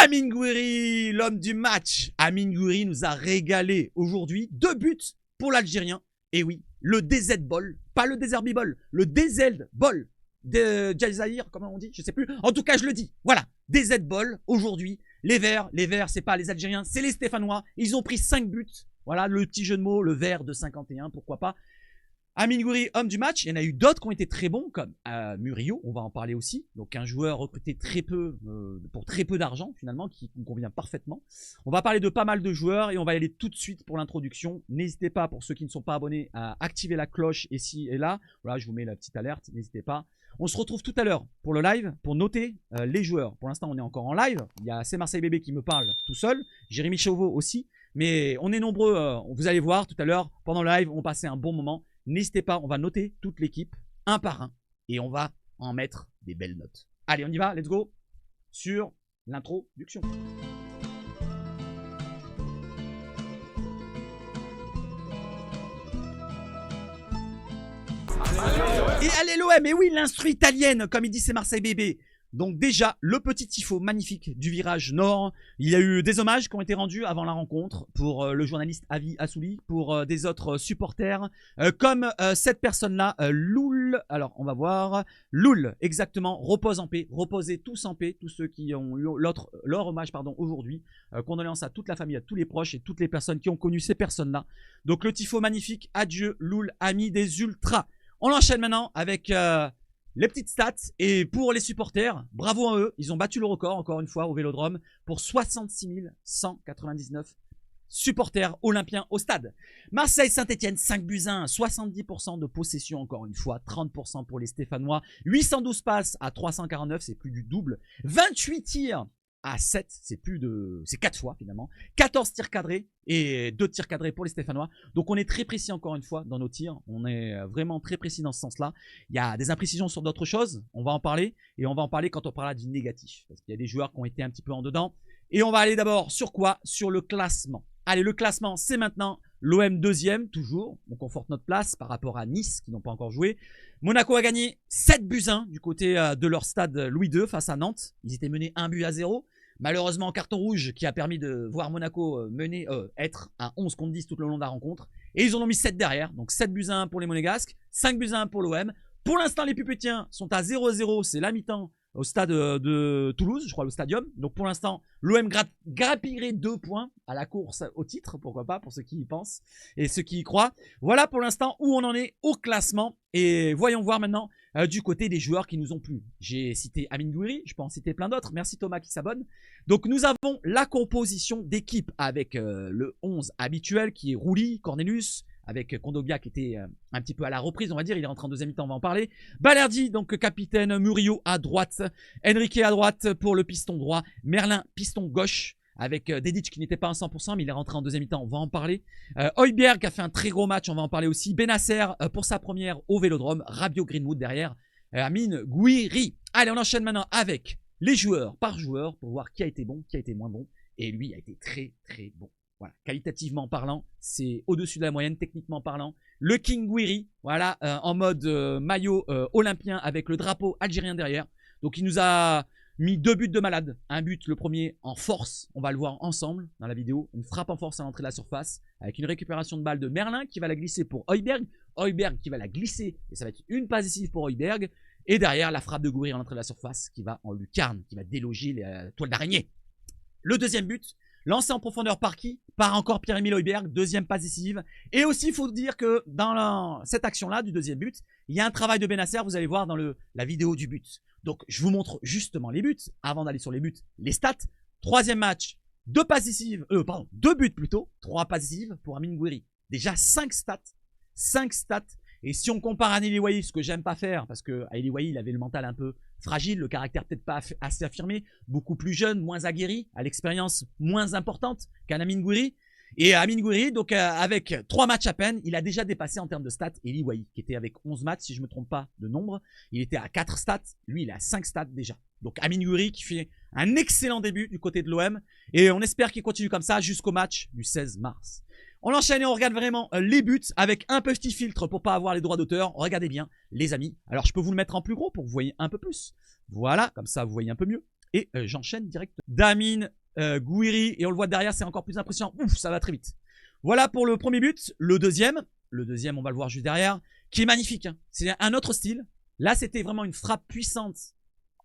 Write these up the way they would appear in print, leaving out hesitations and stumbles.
Amine Gouiri, l'homme du match. Amine Gouiri nous a régalé aujourd'hui. 2 buts pour l'Algérien. Et oui, le DZ Ball, pas le Derby Ball, le DZ Ball de Jazair, comment on dit, je sais plus. En tout cas, je le dis. Voilà, DZ Ball aujourd'hui. Les Verts, c'est pas les Algériens, c'est les Stéphanois. Ils ont pris 5 buts. Voilà, le petit jeu de mots, le vert de 51, pourquoi pas. Amine Gouiri, homme du match. Il y en a eu d'autres qui ont été très bons, comme Murillo, on va en parler aussi. Donc un joueur recruté très peu, pour très peu d'argent finalement, qui nous convient parfaitement. On va parler de pas mal de joueurs et on va y aller tout de suite pour l'introduction. N'hésitez pas, pour ceux qui ne sont pas abonnés, à activer la cloche ici et là. Voilà, je vous mets la petite alerte, n'hésitez pas. On se retrouve tout à l'heure pour le live, pour noter les joueurs. Pour l'instant, on est encore en live. Il y a C'est Marseille Bébé qui me parle tout seul. Jérémy Chauveau aussi. Mais on est nombreux, vous allez voir tout à l'heure, pendant le live, on passait un bon moment. N'hésitez pas, on va noter toute l'équipe, un par un, et on va en mettre des belles notes. Allez, on y va, let's go, sur l'introduction. Et allez l'OM, et oui, l'instru italienne, comme il dit C'est Marseille Bébé. Donc déjà, le petit tifo magnifique du virage nord. Il y a eu des hommages qui ont été rendus avant la rencontre pour le journaliste Avi Assouli, pour des autres supporters, comme cette personne-là, Loul. Alors, on va voir. Loul, exactement, repose en paix. Reposez tous en paix, tous ceux qui ont eu leur hommage aujourd'hui. Condoléances à toute la famille, à tous les proches et toutes les personnes qui ont connu ces personnes-là. Donc le tifo magnifique, adieu Loul, ami des Ultras. On enchaîne maintenant avec... les petites stats, et pour les supporters, bravo à eux, ils ont battu le record encore une fois au Vélodrome pour 66 199 supporters olympiens au stade. Marseille-Saint-Etienne, 5-1, 70% de possession encore une fois, 30% pour les Stéphanois, 812 passes à 349, c'est plus du double, 28 tirs à 7, c'est 4 fois finalement, 14 tirs cadrés et 2 tirs cadrés pour les Stéphanois. Donc on est très précis encore une fois dans nos tirs, on est vraiment très précis dans ce sens-là. Il y a des imprécisions sur d'autres choses, on va en parler, et on va en parler quand on parlera du négatif, parce qu'il y a des joueurs qui ont été un petit peu en dedans. Et on va aller d'abord sur quoi? Sur le classement. Allez, le classement, c'est maintenant. L'OM deuxième, toujours. On conforte notre place par rapport à Nice, qui n'ont pas encore joué. Monaco a gagné 7-1 du côté de leur stade Louis II face à Nantes. Ils étaient menés 1-0. Malheureusement, carton rouge qui a permis de voir Monaco être à 11 contre 10 tout le long de la rencontre. Et ils en ont mis 7 derrière. Donc 7-1 pour les Monégasques, 5-1 pour l'OM. Pour l'instant, les Pupétiens sont à 0-0. C'est la mi-temps au stade de Toulouse, je crois, le stadium. Donc pour l'instant, l'OM grappillerait 2 points à la course au titre, pourquoi pas, pour ceux qui y pensent et ceux qui y croient. Voilà pour l'instant où on en est au classement. Et voyons voir maintenant du côté des joueurs qui nous ont plu. J'ai cité Amine Gouiri, je peux en citer plein d'autres. Merci Thomas qui s'abonne. Donc nous avons la composition d'équipe avec le 11 habituel qui est Rouli, Cornelius, avec Kondogbia qui était un petit peu à la reprise, on va dire. Il est rentré en deuxième mi-temps, on va en parler. Balerdi, donc capitaine. Murillo à droite. Enrique à droite pour le piston droit. Merlin, piston gauche. Avec Dedic qui n'était pas à 100%, mais il est rentré en deuxième mi-temps, on va en parler. Højbjerg qui a fait un très gros match, on va en parler aussi. Benasser pour sa première au Vélodrome. Rabiot, Greenwood derrière. Amine Gouiri. Allez, on enchaîne maintenant avec les joueurs par joueur pour voir qui a été bon, qui a été moins bon. Et lui a été très très bon. Voilà, qualitativement parlant, c'est au-dessus de la moyenne, techniquement parlant. Le King Gouiri, voilà, en mode maillot olympien avec le drapeau algérien derrière. Donc il nous a mis 2 buts de malade. Un but, le premier en force, on va le voir ensemble dans la vidéo. Une frappe en force à l'entrée de la surface avec une récupération de balle de Merlin qui va la glisser pour Højbjerg. Højbjerg qui va la glisser et ça va être une passe décisive pour Højbjerg. Et derrière, la frappe de Gouiri à l'entrée de la surface qui va en lucarne, qui va déloger les toiles d'araignée. Le deuxième but, lancé en profondeur par qui? Par encore Pierre-Emile Højbjerg, deuxième passe décisive. Et aussi, il faut dire que dans cette action-là, du deuxième but, il y a un travail de Benasser, vous allez voir dans la vidéo du but. Donc, je vous montre justement les buts. Avant d'aller sur les buts, les stats. Troisième match, 2 passes décisives, 2 buts plutôt, 3 passes décisives pour Amine Gouiri. Déjà 5 stats. 5 stats. Et si on compare à Nelly Wahi, ce que j'aime pas faire, parce que Nelly Wahi, il avait le mental un peu fragile, le caractère peut-être pas assez affirmé, beaucoup plus jeune, moins aguerri, à l'expérience moins importante qu'un Amine Gouiri. Et Amine Gouiri, donc avec 3 matchs à peine, il a déjà dépassé en termes de stats Nelly Wahi, qui était avec 11 matchs, si je me trompe pas de nombre. Il était à 4 stats, lui il est à 5 stats déjà. Donc Amine Gouiri qui fait un excellent début du côté de l'OM. Et on espère qu'il continue comme ça jusqu'au match du 16 mars. On enchaîne et on regarde vraiment les buts avec un petit filtre pour pas avoir les droits d'auteur. Regardez bien les amis. Alors je peux vous le mettre en plus gros pour que vous voyez un peu plus. Voilà, comme ça vous voyez un peu mieux. Et j'enchaîne direct. Damien Gouiri, et on le voit derrière, c'est encore plus impressionnant. Ouf, ça va très vite. Voilà pour le premier but. Le deuxième, on va le voir juste derrière, qui est magnifique. Hein. C'est un autre style. Là, c'était vraiment une frappe puissante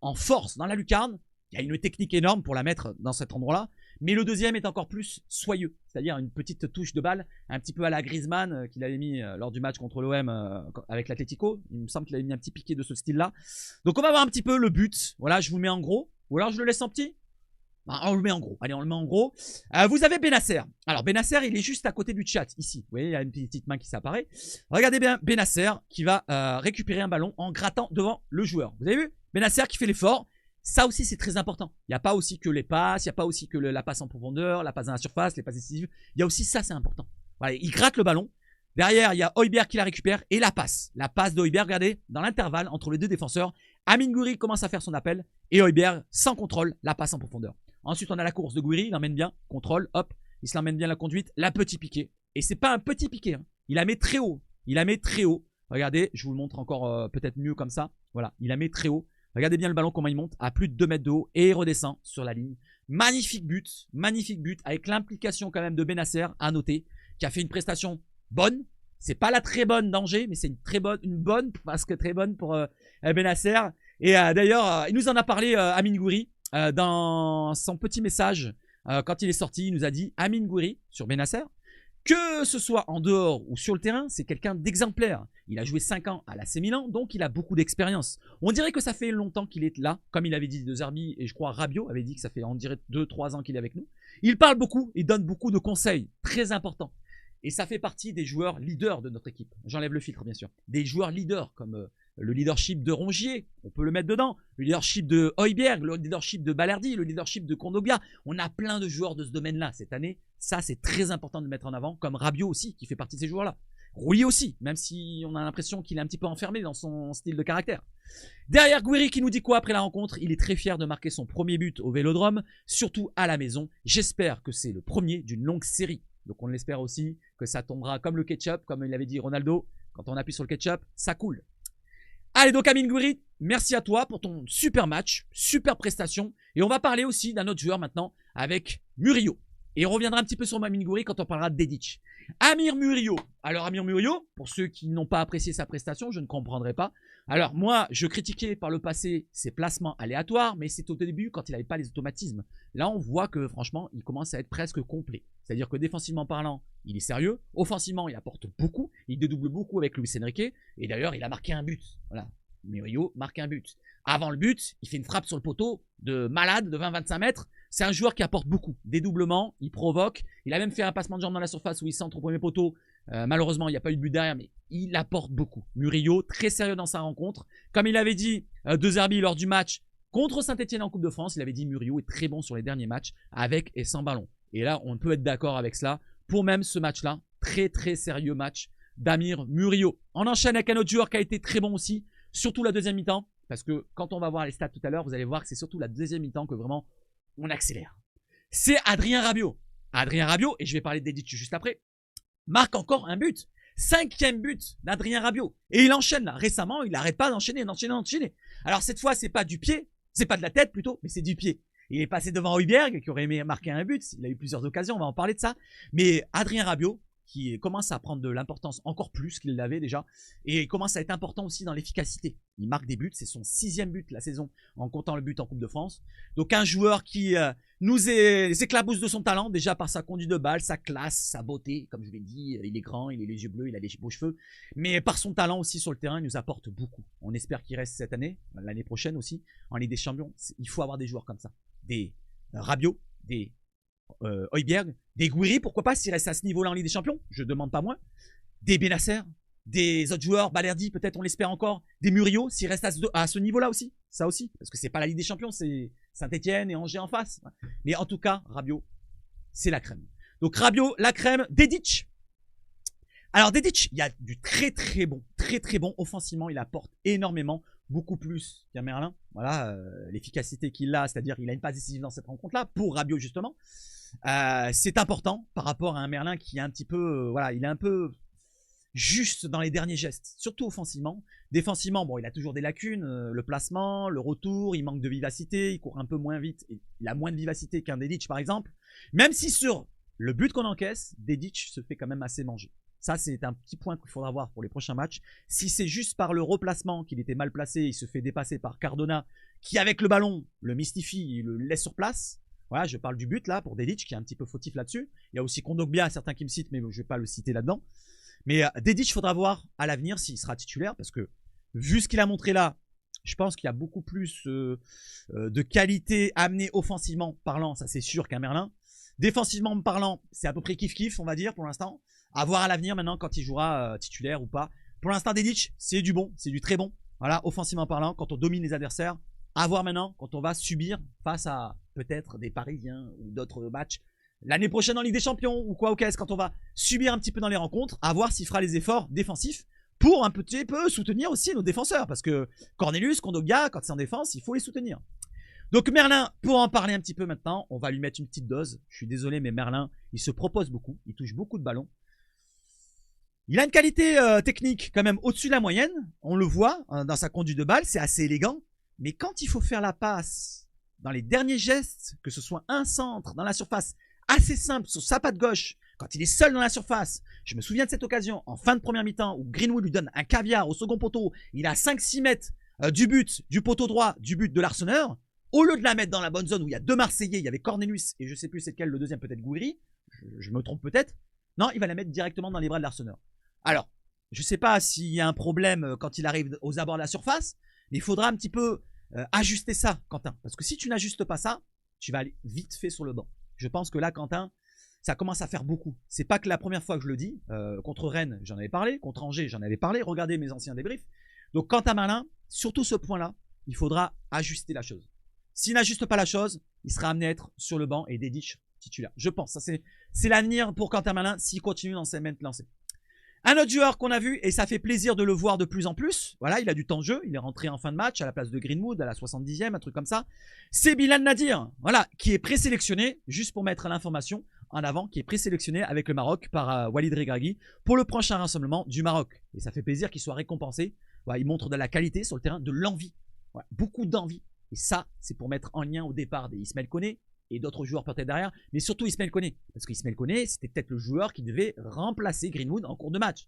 en force dans la lucarne. Il y a une technique énorme pour la mettre dans cet endroit-là. Mais le deuxième est encore plus soyeux. C'est-à-dire une petite touche de balle, un petit peu à la Griezmann qu'il avait mis lors du match contre l'OM avec l'Atlético. Il me semble qu'il avait mis un petit piqué de ce style-là. Donc on va voir un petit peu le but. Voilà, je vous le mets en gros. Ou alors je le laisse en petit. On le met en gros. Allez, on le met en gros. Vous avez Benasser. Alors, Benasser, il est juste à côté du chat, ici. Vous voyez, il y a une petite main qui s'apparaît. Regardez bien Benasser qui va récupérer un ballon en grattant devant le joueur. Vous avez vu? Benasser qui fait l'effort. Ça aussi, c'est très important. Il n'y a pas aussi que les passes, il n'y a pas aussi que la passe en profondeur, la passe dans la surface, les passes décisives. Il y a aussi ça, c'est important. Voilà, il gratte le ballon. Derrière, il y a Højbjerg qui la récupère et la passe. La passe de Højbjerg, regardez, dans l'intervalle entre les deux défenseurs. Amine Gouiri commence à faire son appel et Højbjerg, sans contrôle, la passe en profondeur. Ensuite, on a la course de Gouiri, il l'emmène bien, contrôle, hop, il se l'emmène bien la conduite, la petit piqué. Et c'est pas un petit piqué, hein. Il la met très haut. Il la met très haut. Regardez, je vous le montre encore peut-être mieux comme ça. Voilà, il la met très haut. Regardez bien le ballon comment il monte à plus de 2 mètres de haut et il redescend sur la ligne. Magnifique but avec l'implication quand même de Benasser à noter, qui a fait une prestation bonne. C'est pas la très bonne d'Angers, mais c'est une bonne parce que très bonne pour Benasser. Et d'ailleurs, il nous en a parlé Amine Gouiri dans son petit message quand il est sorti. Il nous a dit Amine Gouiri sur Benasser, que ce soit en dehors ou sur le terrain, c'est quelqu'un d'exemplaire. Il a joué 5 ans à l'AC Milan, donc il a beaucoup d'expérience. On dirait que ça fait longtemps qu'il est là, comme il avait dit De Zerbi, et je crois Rabiot avait dit que ça fait on dirait 2-3 ans qu'il est avec nous. Il parle beaucoup, il donne beaucoup de conseils, très importants. Et ça fait partie des joueurs leaders de notre équipe. J'enlève le filtre, bien sûr. Des joueurs leaders, comme le leadership de Rongier, on peut le mettre dedans. Le leadership de Højbjerg, le leadership de Balerdi, le leadership de Kondogbia. On a plein de joueurs de ce domaine-là cette année. Ça, c'est très important de mettre en avant, comme Rabiot aussi, qui fait partie de ces joueurs-là. Rouillet aussi, même si on a l'impression qu'il est un petit peu enfermé dans son style de caractère. Derrière, Gouiri qui nous dit quoi après la rencontre? Il est très fier de marquer son premier but au Vélodrome, surtout à la maison. J'espère que c'est le premier d'une longue série. Donc on l'espère aussi que ça tombera comme le ketchup, comme il avait dit Ronaldo. Quand on appuie sur le ketchup, ça coule. Allez, donc Amine Gouiri, merci à toi pour ton super match, super prestation. Et on va parler aussi d'un autre joueur maintenant avec Murillo. Et on reviendra un petit peu sur Amine Gouiri quand on parlera de Dedić. Amir Murillo. Alors Amir Murillo, pour ceux qui n'ont pas apprécié sa prestation, je ne comprendrai pas. Alors moi, je critiquais par le passé ses placements aléatoires, mais c'est au début quand il n'avait pas les automatismes. Là, on voit que franchement, il commence à être presque complet. C'est-à-dire que défensivement parlant, il est sérieux. Offensivement, il apporte beaucoup. Il dédouble beaucoup avec Luis Enrique. Et d'ailleurs, il a marqué un but. Voilà. Murillo marque un but. Avant le but, il fait une frappe sur le poteau de malade de 20-25 mètres. C'est un joueur qui apporte beaucoup. Dédoublement, il provoque. Il a même fait un passement de jambe dans la surface où il centre au premier poteau. Malheureusement, il n'y a pas eu de but derrière, mais il apporte beaucoup. Murillo, très sérieux dans sa rencontre. Comme il avait dit De Zerbi lors du match contre Saint-Etienne en Coupe de France, il avait dit Murillo est très bon sur les derniers matchs, avec et sans ballon. Et là, on peut être d'accord avec cela. Pour même ce match-là, très très sérieux match d'Amir Murillo. On enchaîne avec un autre joueur qui a été très bon aussi, surtout la deuxième mi-temps. Parce que quand on va voir les stats tout à l'heure, vous allez voir que c'est surtout la deuxième mi-temps que vraiment on accélère. C'est Adrien Rabiot. Adrien Rabiot, et je vais parler de Dedić juste après, marque encore un but. 5e but d'Adrien Rabiot. Et il enchaîne là. Récemment, il n'arrête pas d'enchaîner. Alors cette fois, c'est pas du pied, c'est pas de la tête plutôt, mais c'est du pied. Il est passé devant Højbjerg qui aurait aimé marquer un but. Il a eu plusieurs occasions, on va en parler de ça. Mais Adrien Rabiot, qui commence à prendre de l'importance encore plus qu'il l'avait déjà, et commence à être important aussi dans l'efficacité. Il marque des buts, c'est son 6e but la saison en comptant le but en Coupe de France. Donc un joueur qui nous éclabousse de son talent, déjà par sa conduite de balle, sa classe, sa beauté, comme je l'ai dit, il est grand, il a les yeux bleus, il a des beaux cheveux, mais par son talent aussi sur le terrain, il nous apporte beaucoup. On espère qu'il reste cette année, l'année prochaine aussi, en Ligue des Champions. Il faut avoir des joueurs comme ça, des Rabiot, des Højbjerg, des Gouiri, pourquoi pas s'il reste à ce niveau-là en Ligue des Champions, je demande pas moins, des Benasser, des autres joueurs, Balerdi peut-être on l'espère encore, des Murillo s'il reste à ce niveau-là aussi, ça aussi, parce que c'est pas la Ligue des Champions, c'est Saint-Etienne et Angers en face, mais en tout cas Rabiot, c'est la crème. Donc Rabiot, la crème. Dedić. Alors Dedić, il y a du très très bon offensivement, il apporte énormément, beaucoup plus qu'un Merlin. Voilà l'efficacité qu'il a, c'est-à-dire il a une passe décisive dans cette rencontre-là pour Rabiot justement. C'est important par rapport à un Merlin qui est un petit peu, voilà, il est un peu juste dans les derniers gestes, surtout offensivement. Défensivement, bon, il a toujours des lacunes, le placement, le retour, il manque de vivacité, il court un peu moins vite, et il a moins de vivacité qu'un Dedic par exemple. Même si sur le but qu'on encaisse, Dedic se fait quand même assez manger. Ça, c'est un petit point qu'il faudra voir pour les prochains matchs. Si c'est juste par le replacement qu'il était mal placé, il se fait dépasser par Cardona, qui avec le ballon le mystifie, il le laisse sur place. Voilà, je parle du but là pour Dedic qui est un petit peu fautif là-dessus. Il y a aussi Kondogbia, certains qui me citent, mais je ne vais pas le citer là-dedans. Mais Dedic, il faudra voir à l'avenir s'il sera titulaire, parce que vu ce qu'il a montré là, je pense qu'il y a beaucoup plus de qualité amenée offensivement parlant, ça c'est sûr, qu'un Merlin. Défensivement parlant, c'est à peu près kiff-kiff, on va dire, pour l'instant. À voir à l'avenir maintenant quand il jouera titulaire ou pas. Pour l'instant, Dedic, c'est du bon, c'est du très bon. Voilà, offensivement parlant, quand on domine les adversaires. À voir maintenant quand on va subir face à peut-être des Parisiens ou d'autres matchs. L'année prochaine en Ligue des Champions ou quoi au caisse, quand on va subir un petit peu dans les rencontres, à voir s'il fera les efforts défensifs pour un petit peu soutenir aussi nos défenseurs. Parce que Cornelius, Kondogbia, quand c'est en défense, il faut les soutenir. Donc Merlin, pour en parler un petit peu maintenant, on va lui mettre une petite dose. Je suis désolé, mais Merlin, il se propose beaucoup. Il touche beaucoup de ballons. Il a une qualité technique quand même au-dessus de la moyenne. On le voit dans sa conduite de balle, c'est assez élégant. Mais quand il faut faire la passe dans les derniers gestes, que ce soit un centre dans la surface assez simple sur sa patte gauche, quand il est seul dans la surface, je me souviens de cette occasion en fin de première mi-temps où Greenwood lui donne un caviar au second poteau, il est à 5-6 mètres du but, du poteau droit, du but de l'Arseneur. Au lieu de la mettre dans la bonne zone où il y a deux Marseillais, il y avait Cornelius et je sais plus c'est lequel, le deuxième peut-être Gouiri, je me trompe peut-être. Non, il va la mettre directement dans les bras de l'Arseneur. Alors, je ne sais pas s'il y a un problème quand il arrive aux abords de la surface, mais il faudra un petit peu ajuster ça, Quentin. Parce que si tu n'ajustes pas ça, tu vas aller vite fait sur le banc. Je pense que là, Quentin, ça commence à faire beaucoup. C'est pas que la première fois que je le dis. Contre Rennes, j'en avais parlé. Contre Angers, j'en avais parlé. Regardez mes anciens débriefs. Donc, Quentin Merlin, surtout ce point-là, il faudra ajuster la chose. S'il n'ajuste pas la chose, il sera amené à être sur le banc et Dedic titulaire. Je pense. Ça, c'est l'avenir pour Quentin Merlin s'il continue dans ses mêmes lancées. Un autre joueur qu'on a vu, et ça fait plaisir de le voir de plus en plus, voilà, il a du temps de jeu, il est rentré en fin de match à la place de Greenwood, à la 70e, un truc comme ça, c'est Bilal Nadir, voilà, qui est présélectionné, juste pour mettre l'information en avant, qui est présélectionné avec le Maroc par Walid Regragui pour le prochain rassemblement du Maroc. Et ça fait plaisir qu'il soit récompensé, voilà, il montre de la qualité sur le terrain, de l'envie, voilà, beaucoup d'envie. Et ça, c'est pour mettre en lien au départ des Ismaël Koné, et d'autres joueurs peut-être derrière, mais surtout Ismaël Koné. Parce qu'Ismaël Koné, c'était peut-être le joueur qui devait remplacer Greenwood en cours de match.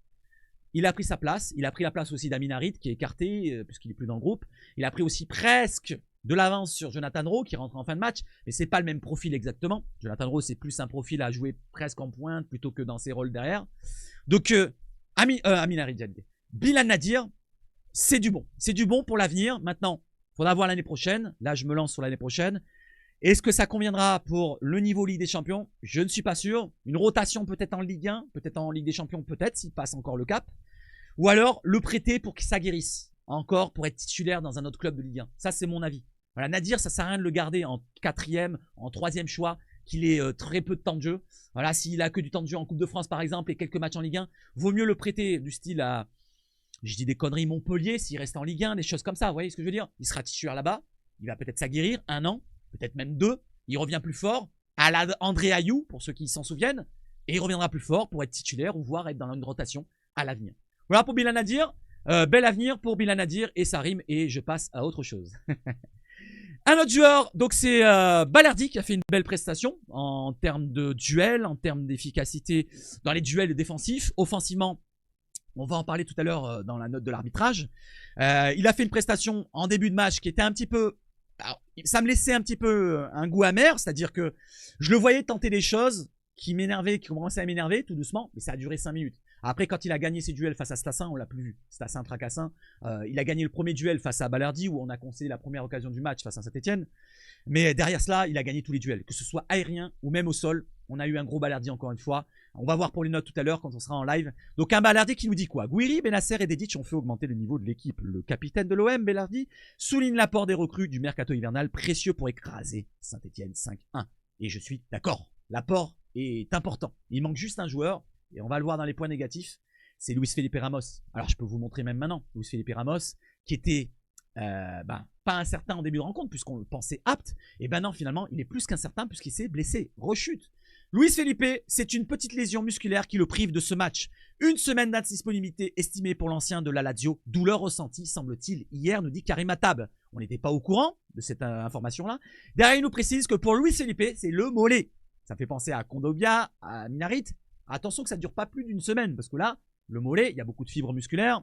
Il a pris sa place, il a pris la place aussi d'Amin Harit qui est écarté puisqu'il n'est plus dans le groupe. Il a pris aussi presque de l'avance sur Jonathan Rowe qui rentre en fin de match, mais c'est pas le même profil exactement. Jonathan Rowe, c'est plus un profil à jouer presque en pointe plutôt que dans ses rôles derrière. Donc Amin Harit, Bilal Nadir, c'est du bon. C'est du bon pour l'avenir. Maintenant, il faudra voir l'année prochaine. Là, je me lance sur l'année prochaine. Est-ce que ça conviendra pour le niveau Ligue des Champions? Je ne suis pas sûr. Une rotation peut-être en Ligue 1, peut-être en Ligue des Champions, peut-être, s'il passe encore le cap. Ou alors le prêter pour qu'il s'aguerrisse. Encore pour être titulaire dans un autre club de Ligue 1. Ça, c'est mon avis. Voilà, Nadir, ça sert à rien de le garder en 4e, en 3e choix, qu'il ait très peu de temps de jeu. Voilà, s'il a que du temps de jeu en Coupe de France, par exemple, et quelques matchs en Ligue 1, vaut mieux le prêter du style à, je dis des conneries, Montpellier, s'il reste en Ligue 1, des choses comme ça. Vous voyez ce que je veux dire? Il sera titulaire là-bas. Il va peut-être s'aguerrir 1 an. Peut-être même 2, il revient plus fort, à la André Ayou, pour ceux qui s'en souviennent, et il reviendra plus fort pour être titulaire ou voire être dans une rotation à l'avenir. Voilà pour Bilal Nadir, bel avenir pour Bilal Nadir, et ça rime, et je passe à autre chose. Un autre joueur, donc c'est Balerdi qui a fait une belle prestation en termes de duel, en termes d'efficacité dans les duels défensifs. Offensivement, on va en parler tout à l'heure dans la note de l'arbitrage. Il a fait une prestation en début de match qui était un petit peu... Alors, ça me laissait un petit peu un goût amer, c'est-à-dire que je le voyais tenter des choses qui m'énervaient, qui commençaient à m'énerver tout doucement, mais ça a duré 5 minutes. Après, quand il a gagné ses duels face à Stassin, on l'a plus vu. Stassin Tracassin, il a gagné le premier duel face à Balerdi où on a concédé la première occasion du match face à Saint-Etienne. Mais derrière cela, il a gagné tous les duels, que ce soit aérien ou même au sol. On a eu un gros Balerdi encore une fois. On va voir pour les notes tout à l'heure quand on sera en live. Donc un Balerdi qui nous dit quoi? Gouiri, Benasser et Dedic ont fait augmenter le niveau de l'équipe. Le capitaine de l'OM, Balerdi, souligne l'apport des recrues du mercato hivernal précieux pour écraser Saint-Etienne 5-1. Et je suis d'accord, l'apport est important. Il manque juste un joueur, et on va le voir dans les points négatifs, c'est Luis Felipe Ramos. Alors je peux vous montrer même maintenant, Luis Felipe Ramos, qui était pas incertain en début de rencontre, puisqu'on le pensait apte, et ben non, finalement, il est plus qu'incertain, puisqu'il s'est blessé, rechute. Luis Felipe, c'est une petite lésion musculaire qui le prive de ce match. Une semaine d'indisponibilité estimée pour l'ancien de la Lazio. Douleur ressentie, semble-t-il, hier, nous dit Karim Attab. On n'était pas au courant de cette information-là. Derrière, il nous précise que pour Luis Felipe, c'est le mollet. Ça fait penser à Kondogbia, à Minarit. Attention que ça ne dure pas plus d'une semaine, parce que là, le mollet, il y a beaucoup de fibres musculaires.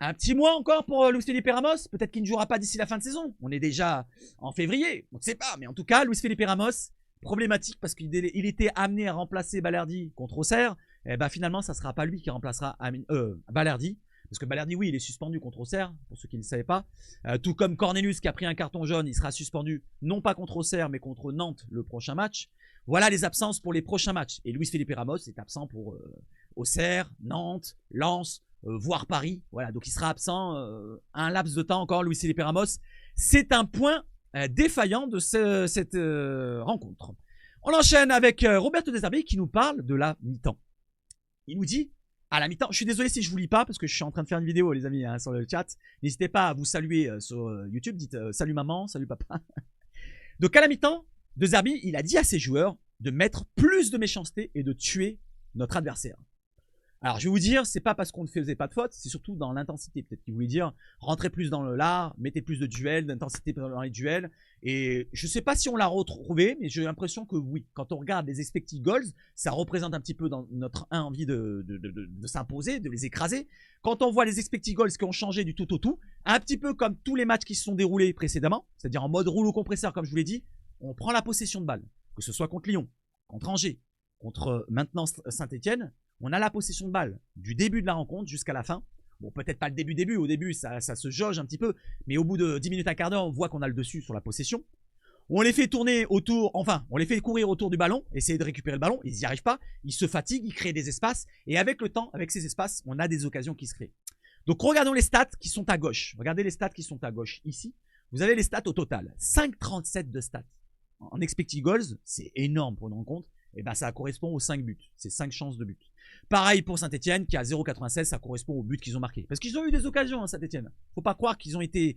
Un petit mois encore pour Luis Felipe Ramos. Peut-être qu'il ne jouera pas d'ici la fin de saison. On est déjà en février. On ne sait pas. Mais en tout cas, Luis Felipe Ramos, problématique parce qu'il était amené à remplacer Balerdi contre Auxerre. Et ben finalement, ça ne sera pas lui qui remplacera Balerdi. Parce que Balerdi, oui, il est suspendu contre Auxerre, pour ceux qui ne le savaient pas. Tout comme Cornelius qui a pris un carton jaune, il sera suspendu non pas contre Auxerre, mais contre Nantes le prochain match. Voilà les absences pour les prochains matchs. Et Luis Felipe Ramos est absent pour Auxerre, Nantes, Lens, voire Paris. Voilà, donc il sera absent un laps de temps encore, Luis Felipe Ramos. C'est un point défaillant de cette rencontre. On enchaîne avec Roberto De Zerbi qui nous parle de la mi-temps. Il nous dit, à la mi-temps, je suis désolé si je vous lis pas parce que je suis en train de faire une vidéo les amis sur le chat. N'hésitez pas à vous saluer sur YouTube, dites salut maman, salut papa. Donc à la mi-temps, De Zerbi, il a dit à ses joueurs de mettre plus de méchanceté et de tuer notre adversaire. Alors je vais vous dire, c'est pas parce qu'on ne faisait pas de faute, c'est surtout dans l'intensité. Peut-être qu'il voulait dire, rentrez plus dans le lard, mettez plus de duels, d'intensité dans les duels. Et je sais pas si on l'a retrouvé, mais j'ai l'impression que oui. Quand on regarde les expected goals, ça représente un petit peu dans notre envie de s'imposer, de les écraser. Quand on voit les expected goals qui ont changé du tout au tout, un petit peu comme tous les matchs qui se sont déroulés précédemment, c'est-à-dire en mode rouleau compresseur comme je vous l'ai dit, on prend la possession de balle, que ce soit contre Lyon, contre Angers, contre maintenant Saint-Etienne. On a la possession de balle du début de la rencontre jusqu'à la fin. Bon, peut-être pas le début. Au début, ça se jauge un petit peu. Mais au bout de 10 minutes, un quart d'heure, on voit qu'on a le dessus sur la possession. On les fait tourner autour, enfin, on les fait courir autour du ballon, essayer de récupérer le ballon. Ils n'y arrivent pas. Ils se fatiguent, ils créent des espaces. Et avec le temps, avec ces espaces, on a des occasions qui se créent. Donc, regardons les stats qui sont à gauche. Regardez les stats qui sont à gauche ici. Vous avez les stats au total. 5,37 de stats. En expected goals, c'est énorme pour une rencontre. Et ben ça correspond aux 5 buts. C'est 5 chances de but. Pareil pour Saint-Etienne qui a 0,96, ça correspond aux buts qu'ils ont marqués. Parce qu'ils ont eu des occasions, hein, Saint-Etienne. Faut pas croire qu'ils ont été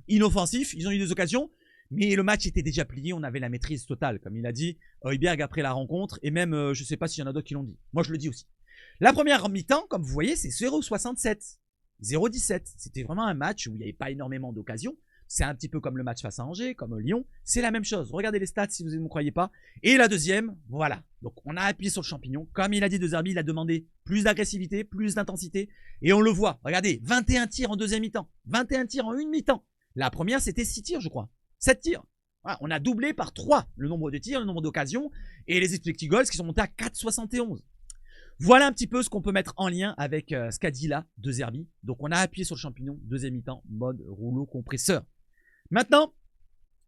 inoffensifs, ils ont eu des occasions, mais le match était déjà plié, on avait la maîtrise totale, comme il a dit Højbjerg après la rencontre, et même, je sais pas s'il y en a d'autres qui l'ont dit. Moi je le dis aussi. La première mi-temps, comme vous voyez, c'est 0,67, 0,17. C'était vraiment un match où il n'y avait pas énormément d'occasions. C'est un petit peu comme le match face à Angers, comme Lyon. C'est la même chose. Regardez les stats si vous ne me croyez pas. Et la deuxième, voilà. Donc, on a appuyé sur le champignon. Comme il a dit De Zerbi, il a demandé plus d'agressivité, plus d'intensité. Et on le voit. Regardez, 21 tirs en deuxième mi-temps. 21 tirs en une mi-temps. La première, c'était 6 tirs, je crois. 7 tirs. Voilà, on a doublé par 3 le nombre de tirs, le nombre d'occasions. Et les expected goals qui sont montés à 4,71. Voilà un petit peu ce qu'on peut mettre en lien avec ce qu'a dit là De Zerbi. Donc, on a appuyé sur le champignon. Deuxième mi-temps, mode rouleau compresseur. Maintenant,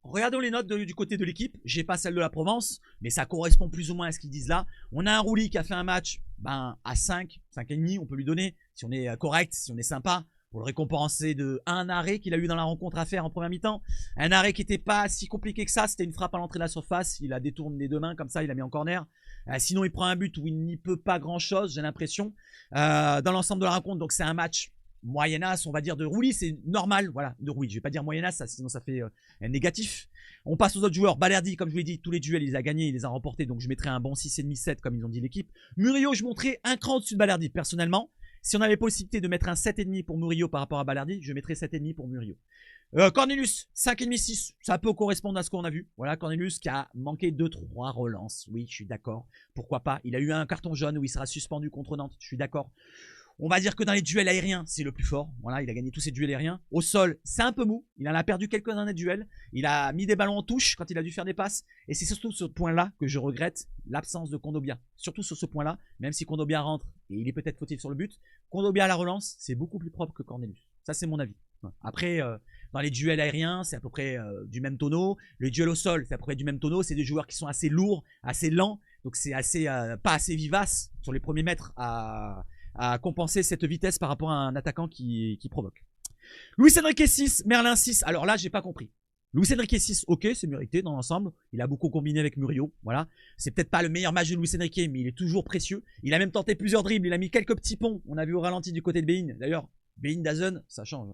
regardons les notes du côté de l'équipe. J'ai pas celle de la Provence, mais ça correspond plus ou moins à ce qu'ils disent là. On a un Rouli qui a fait un match à 5, 5,5, on peut lui donner, si on est correct, si on est sympa, pour le récompenser de un arrêt qu'il a eu dans la rencontre à faire en première mi-temps. Un arrêt qui n'était pas si compliqué que ça, c'était une frappe à l'entrée de la surface, il a détourné les deux mains comme ça, il a mis en corner. Sinon, il prend un but où il n'y peut pas grand-chose, j'ai l'impression, dans l'ensemble de la rencontre. Donc, c'est un match moyennasse, on va dire, de Rouli, c'est normal, voilà, de Rouli. Je vais pas dire moyennasse, sinon ça fait négatif. On passe aux autres joueurs. Balerdi, comme je vous l'ai dit, tous les duels, il les a gagnés, il les a remportés, donc je mettrais un bon 6,5, 7, comme ils ont dit l'équipe. Murillo, je montrais un cran au-dessus de Balerdi, personnellement. Si on avait possibilité de mettre un 7,5 pour Murillo par rapport à Balerdi, je mettrais 7,5 pour Murillo. Cornelius, 5,5, 6, ça peut correspondre à ce qu'on a vu. Voilà, Cornelius qui a manqué 2-3 relances. Oui, je suis d'accord. Pourquoi pas? Il a eu un carton jaune où il sera suspendu contre Nantes, je suis d'accord. On va dire que dans les duels aériens, c'est le plus fort. Voilà, il a gagné tous ses duels aériens. Au sol, c'est un peu mou. Il en a perdu quelques-uns dans les duels. Il a mis des ballons en touche quand il a dû faire des passes. Et c'est surtout ce point-là que je regrette, l'absence de Kondogbia. Surtout sur ce point-là, même si Kondogbia rentre et il est peut-être fautif sur le but, Kondogbia à la relance, c'est beaucoup plus propre que Cornelius. Ça, c'est mon avis. Après, dans les duels aériens, c'est à peu près du même tonneau. Le duel au sol, c'est à peu près du même tonneau. C'est des joueurs qui sont assez lourds, assez lents. Donc, c'est assez, pas assez vivace sur les premiers mètres à compenser cette vitesse par rapport à un attaquant qui provoque. Luis Enrique 6, Merlin 6. Alors là, j'ai pas compris. Luis Enrique 6, ok, c'est mérité dans l'ensemble. Il a beaucoup combiné avec Murillo. Voilà. C'est peut-être pas le meilleur match de Luis Enrique, mais il est toujours précieux. Il a même tenté plusieurs dribbles. Il a mis quelques petits ponts. On a vu au ralenti du côté de Bein. D'ailleurs, Bein Dazen, ça change.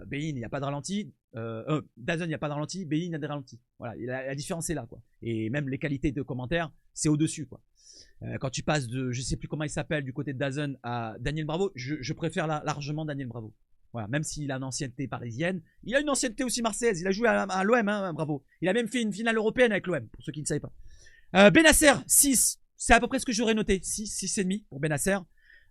Bein, il n'y a pas de ralenti. Dazen, il n'y a pas de ralenti. Bein, il y a des ralentis. Voilà, la différence est là, quoi. Et même les qualités de commentaires, c'est au-dessus, quoi. Quand tu passes de, je sais plus comment il s'appelle, du côté de Dazen à Daniel Bravo, je préfère largement Daniel Bravo. Voilà, même s'il a une ancienneté parisienne, il a une ancienneté aussi marseillaise. Il a joué à l'OM, hein, Bravo. Il a même fait une finale européenne avec l'OM, pour ceux qui ne savaient pas. Benasser, 6. C'est à peu près ce que j'aurais noté. 6, 6,5 pour Benasser.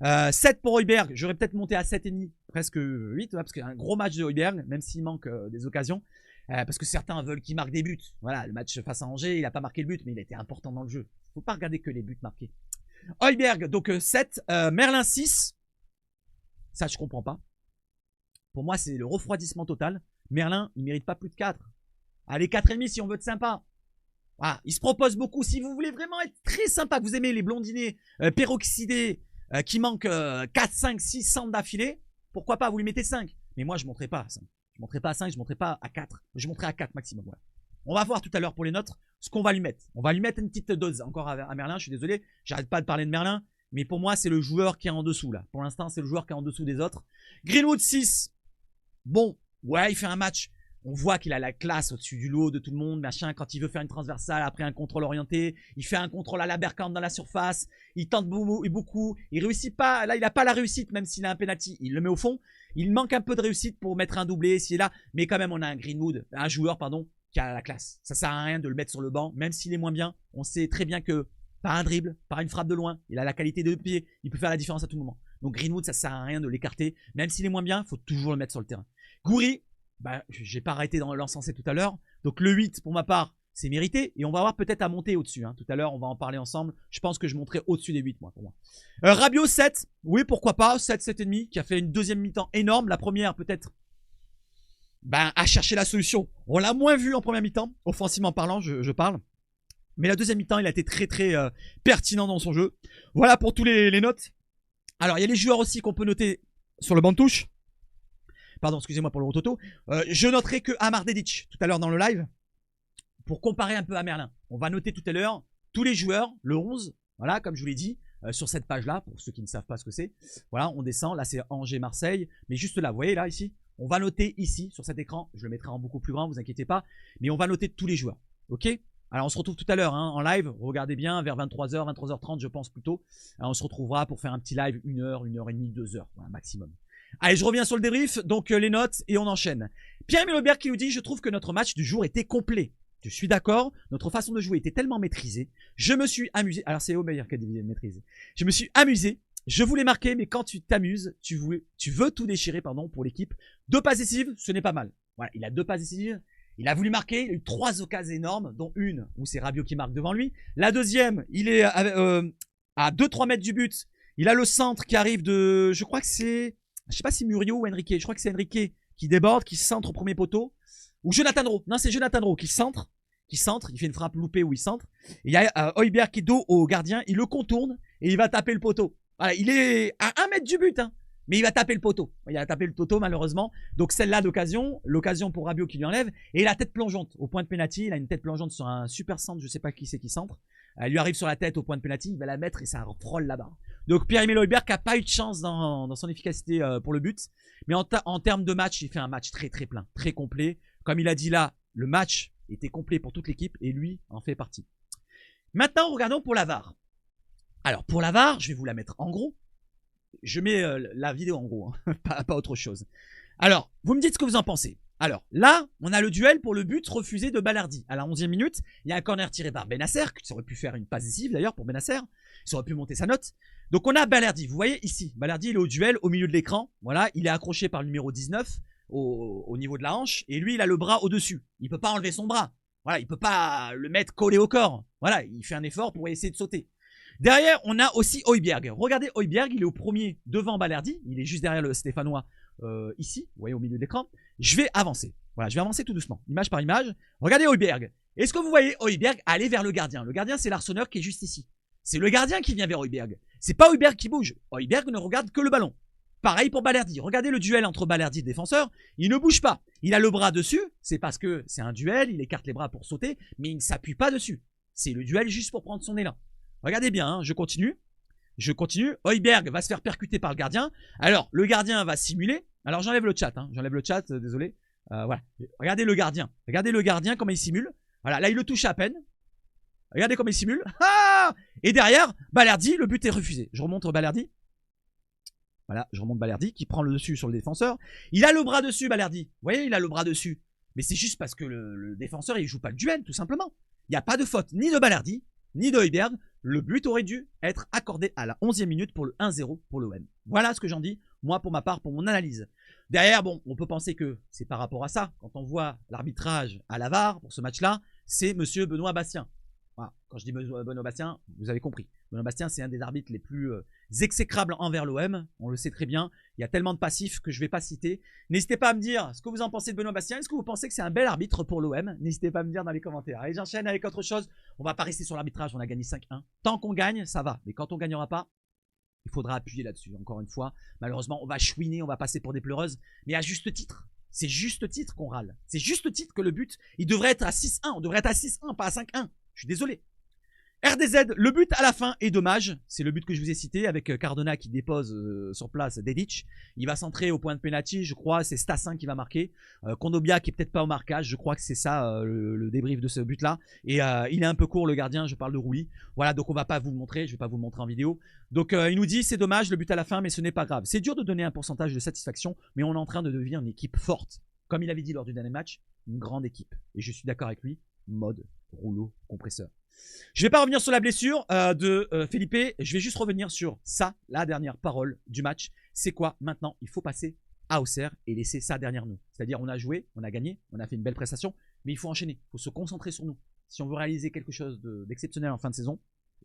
7 pour Højbjerg. J'aurais peut-être monté à 7,5, presque 8, parce qu'il y a un gros match de Højbjerg, même s'il manque des occasions. Parce que certains veulent qu'il marque des buts. Voilà, le match face à Angers, il n'a pas marqué le but, mais il a été important dans le jeu. Faut pas regarder que les buts marqués. Højbjerg, donc 7. Merlin, 6. Ça, je comprends pas. Pour moi, c'est le refroidissement total. Merlin, il mérite pas plus de 4. Allez, 4,5 si on veut être sympa. Ah, il se propose beaucoup. Si vous voulez vraiment être très sympa, que vous aimez les blondinés peroxydés qui manquent 4, 5, 6 centres d'affilée, pourquoi pas, vous lui mettez 5. Mais moi, je ne monterai pas à 5. Je ne monterai pas à 5, je ne monterai pas à 4. Je monterai à 4 maximum. Voilà. On va voir tout à l'heure pour les nôtres ce qu'on va lui mettre. On va lui mettre une petite dose encore à Merlin. Je suis désolé, j'arrête pas de parler de Merlin. Mais pour moi, c'est le joueur qui est en dessous là. Pour l'instant, c'est le joueur qui est en dessous des autres. Greenwood, 6. Bon, ouais, il fait un match. On voit qu'il a la classe au-dessus du lot de tout le monde, machin. Quand il veut faire une transversale après un contrôle orienté, il fait un contrôle à la Bergkamp dans la surface. Il tente beaucoup. Il réussit pas. Là, il n'a pas la réussite, même s'il a un penalty. Il le met au fond. Il manque un peu de réussite pour mettre un doublé s'il est là. Mais quand même, on a un joueur, qui a la classe. Ça sert à rien de le mettre sur le banc, même s'il est moins bien. On sait très bien que par un dribble, par une frappe de loin, il a la qualité de pied. Il peut faire la différence à tout moment. Donc Greenwood, ça sert à rien de l'écarter. Même s'il est moins bien, il faut toujours le mettre sur le terrain. Gouiri, j'ai pas arrêté dans l'encenser tout à l'heure. Donc le 8, pour ma part, c'est mérité. Et on va avoir peut-être à monter au-dessus. Tout à l'heure, on va en parler ensemble. Je pense que je monterai au-dessus des 8, moi, pour moi. Rabiot, 7. Oui, pourquoi pas. 7, 7,5, qui a fait une deuxième mi-temps énorme. La première, peut-être, à chercher la solution. On l'a moins vu en première mi-temps. Offensivement parlant, je parle. Mais la deuxième mi-temps, il a été très, très pertinent dans son jeu. Voilà pour tous les notes. Alors, il y a les joueurs aussi qu'on peut noter sur le banc de touche. Pardon, excusez-moi pour le rototo. Je noterai que Amar Dedic, tout à l'heure dans le live, pour comparer un peu à Merlin. On va noter tout à l'heure tous les joueurs, le 11, voilà, comme je vous l'ai dit, sur cette page-là, pour ceux qui ne savent pas ce que c'est. Voilà, on descend, là c'est Angers-Marseille, mais juste là, vous voyez là, ici, on va noter ici, sur cet écran, je le mettrai en beaucoup plus grand, vous inquiétez pas, mais on va noter tous les joueurs, ok ? Alors on se retrouve tout à l'heure en live, regardez bien, vers 23h, 23h30 je pense plutôt. On se retrouvera pour faire un petit live 1h, 1h30, 2h, voilà, maximum. Allez, je reviens sur le débrief, donc les notes et on enchaîne. Pierre-Emile Højbjerg qui nous dit « Je trouve que notre match du jour était complet. Je suis d'accord, notre façon de jouer était tellement maîtrisée. Je me suis amusé. » Alors c'est Højbjerg qui a dit maîtrisé. « Je me suis amusé. Je voulais marquer, mais quand tu t'amuses, tu veux tout déchirer pour l'équipe. 2 passes décisives, ce n'est pas mal. » Voilà, il a 2 passes décisives. Il a voulu marquer, il a eu 3 occasions énormes, dont une où c'est Rabiot qui marque devant lui. La deuxième, il est à 2-3 mètres du but. Il a le centre qui arrive de... Je crois que c'est... Je sais pas si Murillo ou Enrique. Je crois que c'est Enrique qui déborde, qui centre au premier poteau. Ou Jonathan Rowe. Non, c'est Jonathan Rowe qui centre. Il fait une frappe loupée où il centre. Et il y a Højbjerg qui est dos au gardien. Il le contourne et il va taper le poteau. Voilà, il est à 1 mètre du but, mais il va taper le poteau. Il a tapé le poteau malheureusement. Donc celle-là d'occasion, l'occasion pour Rabiot qui lui enlève. Et la tête plongeante au point de pénalty. Il a une tête plongeante sur un super centre. Je sais pas qui c'est qui centre. Elle lui arrive sur la tête au point de pénalty. Il va la mettre et ça frôle là-bas. Donc Pierre-Emile Højbjerg qui n'a pas eu de chance dans son efficacité pour le but. Mais en termes de match, il fait un match très très plein, très complet. Comme il a dit là, le match était complet pour toute l'équipe et lui en fait partie. Maintenant, regardons pour la VAR. Alors pour la VAR, je vais vous la mettre en gros. Je mets la vidéo en gros, pas autre chose. Alors, vous me dites ce que vous en pensez. Alors là, on a le duel pour le but refusé de Balardi. À la 11e minute, il y a un corner tiré par Benasser, qui aurait pu faire une passe décisive d'ailleurs pour Benasser. Il aurait pu monter sa note. Donc on a Balardi, vous voyez ici, Balardi il est au duel au milieu de l'écran. Voilà, il est accroché par le numéro 19 au niveau de la hanche. Et lui, il a le bras au-dessus. Il ne peut pas enlever son bras. Voilà, il ne peut pas le mettre collé au corps. Voilà, il fait un effort pour essayer de sauter. Derrière, on a aussi Højbjerg. Regardez Højbjerg, il est au premier devant Balardi. Il est juste derrière le Stéphanois ici, vous voyez au milieu de l'écran. Je vais avancer. Voilà, je vais avancer tout doucement, image par image. Regardez Højbjerg. Est-ce que vous voyez Højbjerg aller vers le gardien? Le gardien, c'est l'Arseneur qui est juste ici. C'est le gardien qui vient vers Højbjerg. C'est pas Højbjerg qui bouge. Højbjerg ne regarde que le ballon. Pareil pour Balardi. Regardez le duel entre Balardi et le défenseur. Il ne bouge pas. Il a le bras dessus. C'est parce que c'est un duel. Il écarte les bras pour sauter, mais il ne s'appuie pas dessus. C'est le duel juste pour prendre son élan. Regardez bien, je continue. Højbjerg va se faire percuter par le gardien. Alors, le gardien va simuler. Alors j'enlève le chat, hein. J'enlève le chat, désolé. Voilà. Regardez le gardien. Regardez le gardien, comment il simule. Voilà, là il le touche à peine. Regardez comment il simule. Ah, et derrière, Balerdi, le but est refusé. Je remonte Balerdi. Voilà, je remonte Balerdi qui prend le dessus sur le défenseur. Il a le bras dessus, Balerdi. Vous voyez, il a le bras dessus. Mais c'est juste parce que le défenseur, il joue pas le duel, tout simplement. Il n'y a pas de faute ni de Balerdi, ni de Højbjerg. Le but aurait dû être accordé à la 11e minute pour le 1-0 pour l'OM. Voilà ce que j'en dis, moi pour ma part, pour mon analyse. Derrière, bon, on peut penser que c'est par rapport à ça. Quand on voit l'arbitrage à la VAR pour ce match-là, c'est monsieur Benoît Bastien. Voilà. Quand je dis Benoît Bastien, vous avez compris. Benoît Bastien, c'est un des arbitres les plus exécrables envers l'OM. On le sait très bien. Il y a tellement de passifs que je ne vais pas citer. N'hésitez pas à me dire ce que vous en pensez de Benoît Bastien. Est-ce que vous pensez que c'est un bel arbitre pour l'OM? N'hésitez pas à me dire dans les commentaires. Allez, j'enchaîne avec autre chose. On ne va pas rester sur l'arbitrage. On a gagné 5-1. Tant qu'on gagne, ça va. Mais quand on ne gagnera pas, il faudra appuyer là-dessus. Encore une fois, malheureusement, on va chouiner, on va passer pour des pleureuses. Mais à juste titre. C'est juste titre qu'on râle. C'est juste titre que le but, il devrait être à 6-1. On devrait être à 6-1, pas à 5-1. Je suis désolé. RDZ, le but à la fin est dommage. C'est le but que je vous ai cité avec Cardona qui dépose sur place Dedic. Il va centrer au point de pénalty, je crois. C'est Stassin qui va marquer. Kondogbia qui est peut-être pas au marquage. Je crois que c'est ça le débrief de ce but-là. Et il est un peu court le gardien. Je parle de Rouly. Voilà, donc on va pas vous le montrer. Je vais pas vous le montrer en vidéo. Donc il nous dit c'est dommage le but à la fin, mais ce n'est pas grave. C'est dur de donner un pourcentage de satisfaction, mais on est en train de devenir une équipe forte. Comme il avait dit lors du dernier match, une grande équipe. Et je suis d'accord avec lui. Mode rouleau compresseur. Je ne vais pas revenir sur la blessure de Felipe. Je vais juste revenir sur ça, la dernière parole du match. C'est quoi maintenant? Il faut passer à Auxerre et laisser ça derrière nous. C'est-à-dire on a joué, on a gagné, on a fait une belle prestation, mais il faut enchaîner. Il faut se concentrer sur nous. Si on veut réaliser quelque chose d'exceptionnel en fin de saison,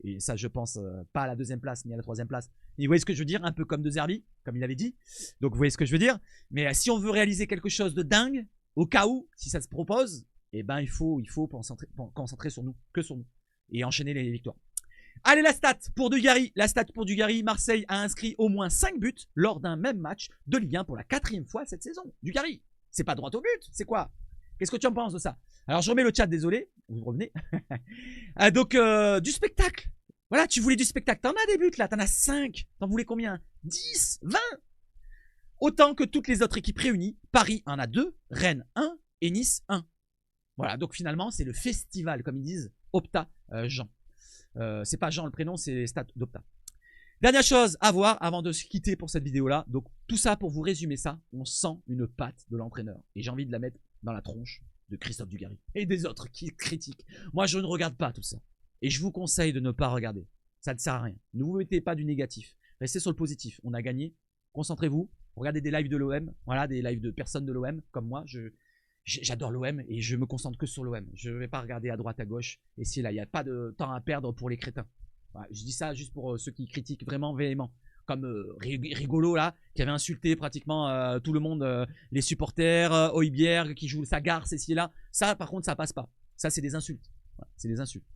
et ça je pense pas à la 2e place ni à la 3e place, mais vous voyez ce que je veux dire? Un peu comme De Zerbi, comme il avait dit. Donc vous voyez ce que je veux dire? Mais si on veut réaliser quelque chose de dingue, au cas où, si ça se propose, eh ben il faut concentrer sur nous, que sur nous. Et enchaîner les victoires. Allez, la stat pour Dugarry. La stat pour Dugarry. Marseille a inscrit au moins 5 buts lors d'un même match de Ligue 1 pour la 4e fois cette saison. Dugarry, c'est pas droit au but, c'est quoi? Qu'est-ce que tu en penses de ça? Alors, je remets le chat, désolé. Vous revenez. Donc, du spectacle. Voilà, tu voulais du spectacle. T'en as des buts là, t'en as 5. T'en voulais combien? 10, 20. Autant que toutes les autres équipes réunies. Paris en a 2, Rennes 1 et Nice 1. Voilà, donc finalement, c'est le festival, comme ils disent, Opta Jean. C'est pas Jean le prénom, c'est les stats d'Opta. Dernière chose à voir avant de se quitter pour cette vidéo-là. Donc, tout ça pour vous résumer ça, on sent une patte de l'entraîneur. Et j'ai envie de la mettre dans la tronche de Christophe Dugarry et des autres qui critiquent. Moi, je ne regarde pas tout ça. Et je vous conseille de ne pas regarder. Ça ne sert à rien. Ne vous mettez pas du négatif. Restez sur le positif. On a gagné. Concentrez-vous. Regardez des lives de l'OM. Voilà, des lives de personnes de l'OM comme moi. J'adore l'OM et je me concentre que sur l'OM. Je ne vais pas regarder à droite, à gauche. Et si là, il n'y a pas de temps à perdre pour les crétins. Voilà, je dis ça juste pour ceux qui critiquent vraiment véhément. Comme Rigolo là, qui avait insulté pratiquement tout le monde, les supporters, Højbjerg qui joue sa garce ici et là. Ça, par contre, ça passe pas. Ça, c'est des insultes. Voilà, c'est des insultes.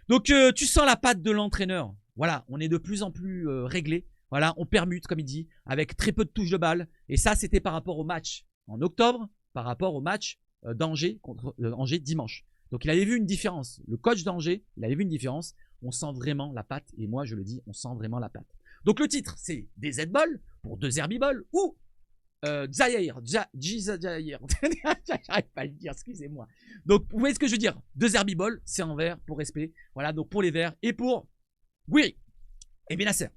Donc, tu sens la patte de l'entraîneur. Voilà, on est de plus en plus réglé. Voilà, on permute, comme il dit, avec très peu de touches de balle. Et ça, c'était par rapport au match en octobre, par rapport au match d'Angers contre Angers dimanche. Donc, il avait vu une différence. Le coach d'Angers, il avait vu une différence. On sent vraiment la patte. Et moi, je le dis, on sent vraiment la patte. Donc, le titre, c'est des Z-Ball pour De Zerbi Ball ou Zaire. J'arrive pas à le dire, excusez-moi. Donc, vous voyez ce que je veux dire? De Zerbi Ball, c'est en vert pour respect. Voilà, donc pour les verts et pour Gouiri et Benasser.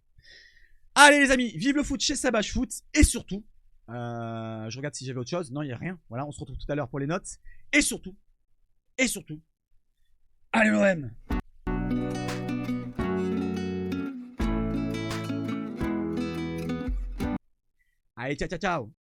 Allez, les amis, vive le foot chez Sabache Foot. Et surtout, je regarde si j'avais autre chose. Non, il n'y a rien. Voilà, on se retrouve tout à l'heure pour les notes. Et surtout, allez l'OM! Allez, ciao, ciao, ciao!